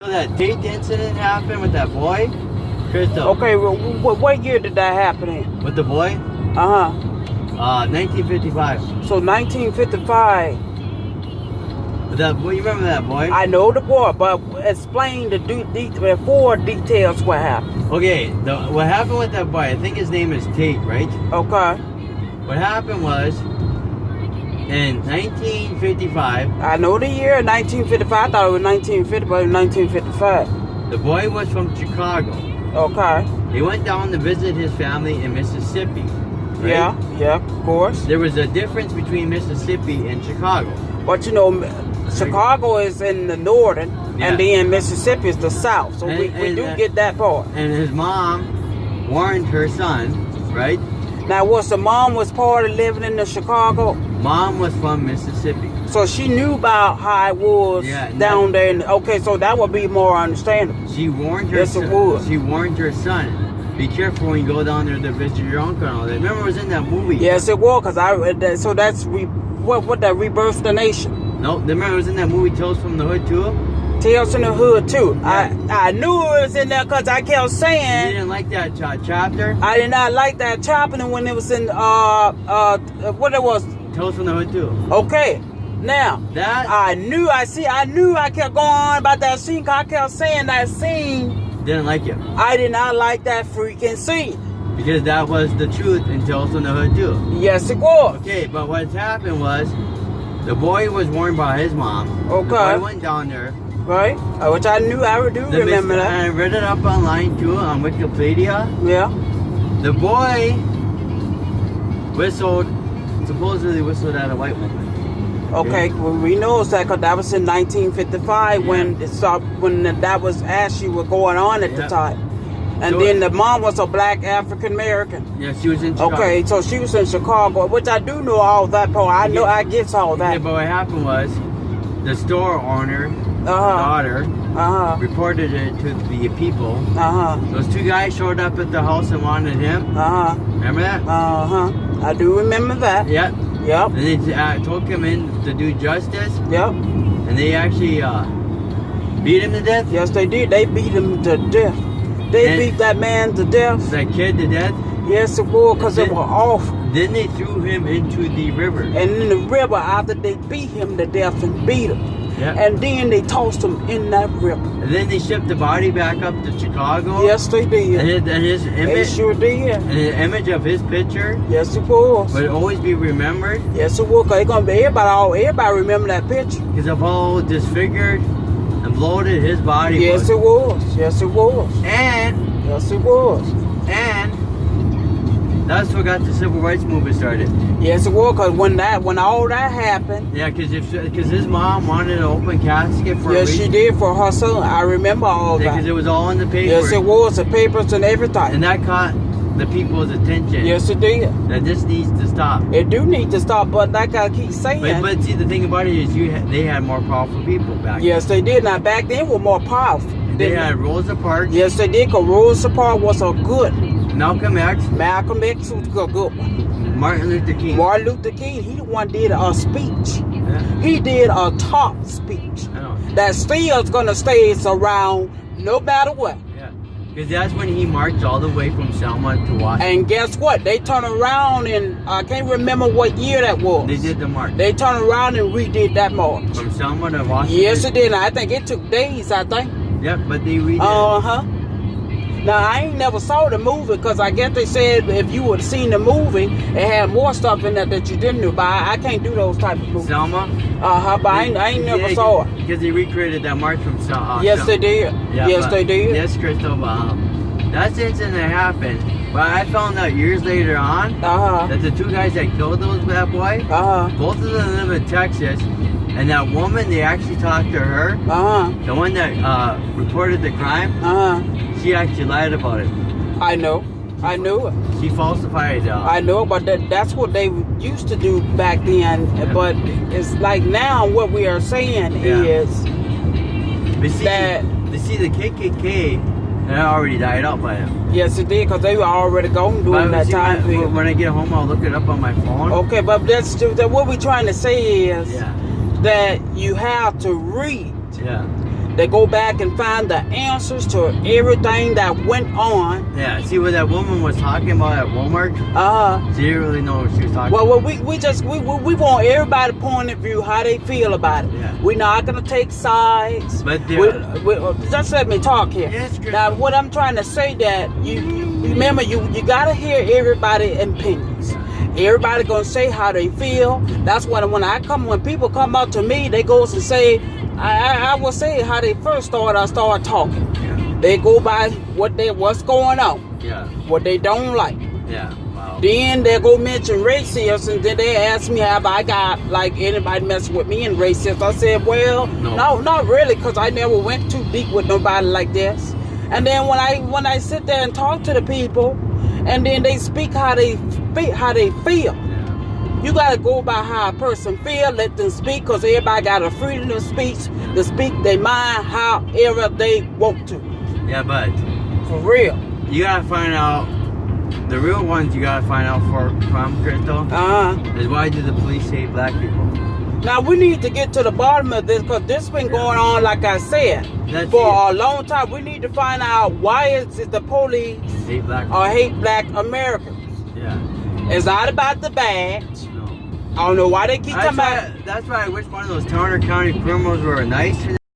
So that Tate incident happened with that boy, Crystal. Okay, what year did that happen in? With the boy? 1955. So 1955. That boy, you remember that boy? I know the boy, but explain the four details what happened. Okay, what happened with that boy, I think his name is Tate, right? Okay. What happened was, in 1955... I know the year, 1955. I thought it was 1950, but it was 1955. The boy was from Chicago. Okay. He went down to visit his family in Mississippi. Right? Yeah, of course. There was a difference between Mississippi and Chicago. But you know, Chicago is in the northern, and then Mississippi is the south. So we do get that part. And his mom warned her son, right? Now, the mom was part of living in the Chicago? Mom was from Mississippi. So she knew about how it was down there. Okay, so that would be more understandable. She warned her son. She warned her son, be careful when you go down there to visit your uncle and all that. Remember it was in that movie? Yes, it was, because I read that. So that's, what that Rebirth the Nation? No, remember it was in that movie Tales from the Hood too? Tales from the Hood too. Yeah. I knew it was in there because I kept saying. You didn't like that chapter? I did not like that chapter when it was in what it was. Tales from the Hood too. Okay, now that I knew I kept going on about that scene. Cause I kept saying that scene. Didn't like it. I did not like that freaking scene. Because that was the truth in Tales from the Hood too. Yes, it was. Okay, but what happened was, the boy was warned by his mom. Okay. The boy went down there. Right, which I knew, I do remember that. I read it up online too, on Wikipedia. Yeah. The boy supposedly whistled at a white woman. Okay, well, we know that because that was in 1955 when that was actually was going on at the time. And so then the mom was a black African American. Yeah, she was in Chicago. Okay, so she was in Chicago, which I do know all that part. I know, I get all that. Yeah, but what happened was, the store owner, daughter, reported it to the people. Those two guys showed up at the house and wanted him. Remember that? I do remember that. Yep. Yep. And they took him in to do justice. Yep. And they actually beat him to death. Yes, they did. They beat him to death. They beat that man to death. That kid to death? Yes, it was, because it was awful. Then they threw him into the river. And in the river, after they beat him to death and beat him. Yeah. And then they tossed him in that river. And then they shipped the body back up to Chicago. Yes, they did. And his image. They sure did. And the image of his picture. Yes, it was. Would always be remembered. Yes, it was. Because everybody remember that picture. Because of how disfigured and bloated his body was. Yes, it was. Yes, it was. And. Yes, it was. And. That's what got the civil rights movement started. Yes, it was, because when all that happened. Yeah, because his mom wanted an open casket for. Yes, she did for her son. I remember all that. Because it was all in the paper. Yes, it was, the papers and everything. And that caught the people's attention. Yes, it did. That this needs to stop. It do need to stop, but like I keep saying. But see, the thing about it is, they had more powerful people back then. Yes, they did. Now back then were more powerful. They had Rosa Parks. Yes, they did. Because Rosa Parks was a good. Malcolm X. Malcolm X was a good one. Martin Luther King. Martin Luther King, he the one did a speech. Yeah. He did a top speech. That still is going to stay around no matter what. Yeah. Because that's when he marched all the way from Selma to Washington. And guess what? They turned around and I can't remember what year that was. They did the march. They turned around and redid that march. From Selma to Washington. Yes, it did. I think it took days, I think. Yep, but they redid. Now, I ain't never saw the movie because I guess they said if you would have seen the movie, it had more stuff in there that you didn't know. But I can't do those type of movies. Selma? But I ain't never saw it. Because they recreated that march from Selma. Yes, they did. Yeah, yes, they did. Yes, Crystal. That's the incident that happened. But I found out years later on that the two guys that killed that boy, both of them live in Texas. And that woman, they actually talked to her. The one that reported the crime. She actually lied about it. I know. I knew it. She falsified. I know, but that's what they used to do back then. Yeah. But it's like now what we are saying is that. The KKK, they already died out by them. Yes, it did, because they were already gone during that time period. When I get home, I'll look it up on my phone. Okay, but what we're trying to say is that you have to read. Yeah. They go back and find the answers to everything that went on. Yeah, see what that woman was talking about at Walmart? She didn't really know what she was talking about. Well, we want everybody's point of view, how they feel about it. Yeah. We're not going to take sides. But just let me talk here. Yes, now, what I'm trying to say that, you remember, you got to hear everybody's opinions. Everybody gonna say how they feel. That's what when people come up to me, they goes and say, I will say how they first start talking. Yeah. They go by what's going on. Yeah. What they don't like. Yeah. Wow. Then they go mention racism, and then they ask me have I got like anybody messing with me in racism. I said, well, no not really, because I never went too deep with nobody like this. And then when I sit there and talk to the people, and then they speak how they feel. You gotta go by how a person feel, let them speak, because everybody got a freedom of speech to speak their mind however they want to. Yeah, but for real, you gotta find out the real ones. You gotta find out from Crystal. Is why do the police hate black people? Now we need to get to the bottom of this, because this been going on, like I said, for a long time. We need to find out why is the police hate black Americans. Yeah. It's not about the badge. I don't know why they keep coming out. That's why I wish one of those Turner County criminals were nice.